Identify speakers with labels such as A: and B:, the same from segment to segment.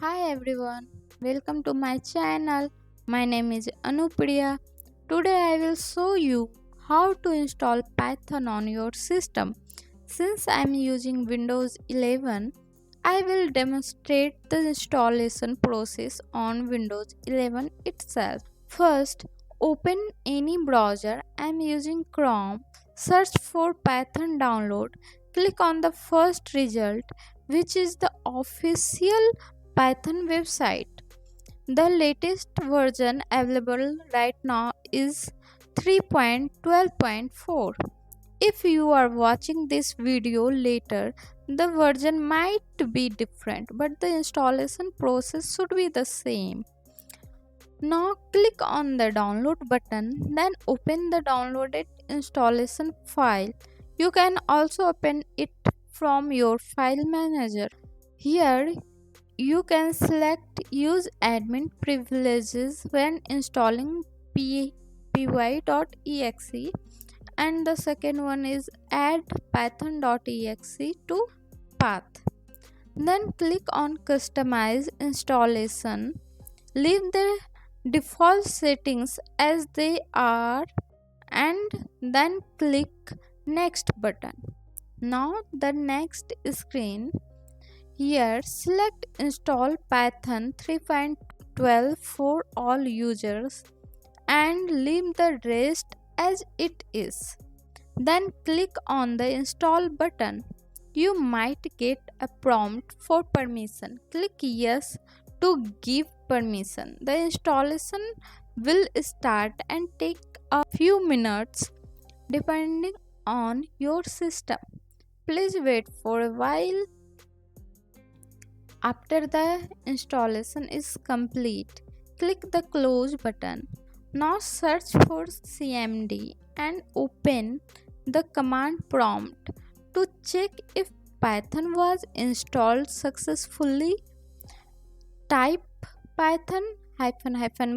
A: Hi everyone, welcome to my channel. My name is Priya. Today I will show you how to install Python on your system. Since I am using Windows 11, I will demonstrate the installation process on Windows 11 itself. First, open any browser. I am using Chrome. Search for Python download. Click on the first result, which is the official Python website. The latest version available right now is 3.12.4. If you are watching this video later, the version might be different, but the installation process should be the same. Now click on the download button, then open the downloaded installation file. You can also open it from your file manager. Here you can select use admin privileges when installing py.exe, and the second one is add python.exe to path. Then click on customize installation. Leave the default settings as they are and then click next button. Now the next screen. Here select install Python 3.12 for all users and leave the rest as it is. Then click on the install button. You might get a prompt for permission. Click yes to give permission. The installation will start and take a few minutes depending on your system. Please wait for a while. After the installation is complete, click the close button. Now search for cmd and open the command prompt to check if Python was installed successfully. Type python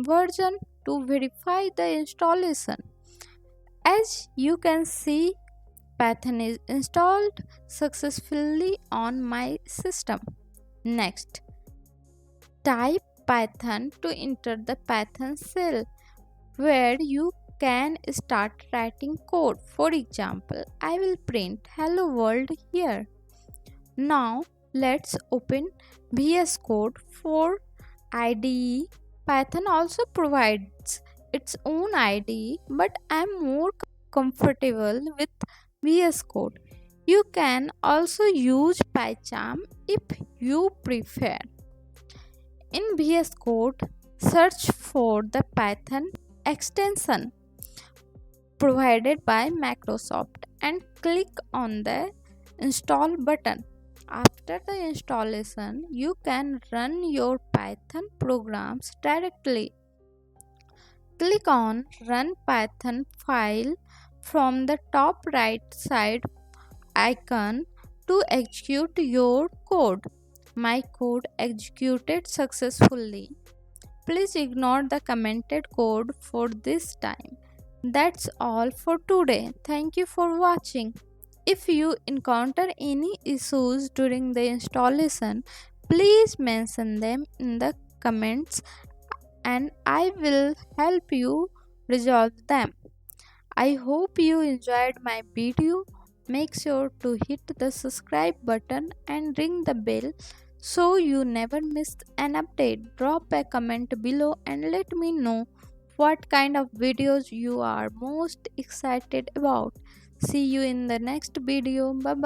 A: version to verify the installation. As you can see, Python is installed successfully on my system. Next, type Python to enter the Python shell where you can start writing code. For example, I will print hello world here. Now let's open VS Code for IDE. Python also provides its own IDE, but I am more comfortable with VS Code. You can also use PyCharm if you prefer. In VS Code, search for the Python extension provided by Microsoft and click on the install button. After the installation, you can run your Python programs directly. Click on Run Python file from the top right side icon to execute your code. My code executed successfully. Please ignore the commented code for this time. That's all for today. Thank you for watching. If you encounter any issues during the installation, please mention them in the comments and I will help you resolve them. I hope you enjoyed my video. Make sure to hit the subscribe button and ring the bell so you never miss an update. Drop a comment below and let me know what kind of videos you are most excited about. See you in the next video. Bye bye.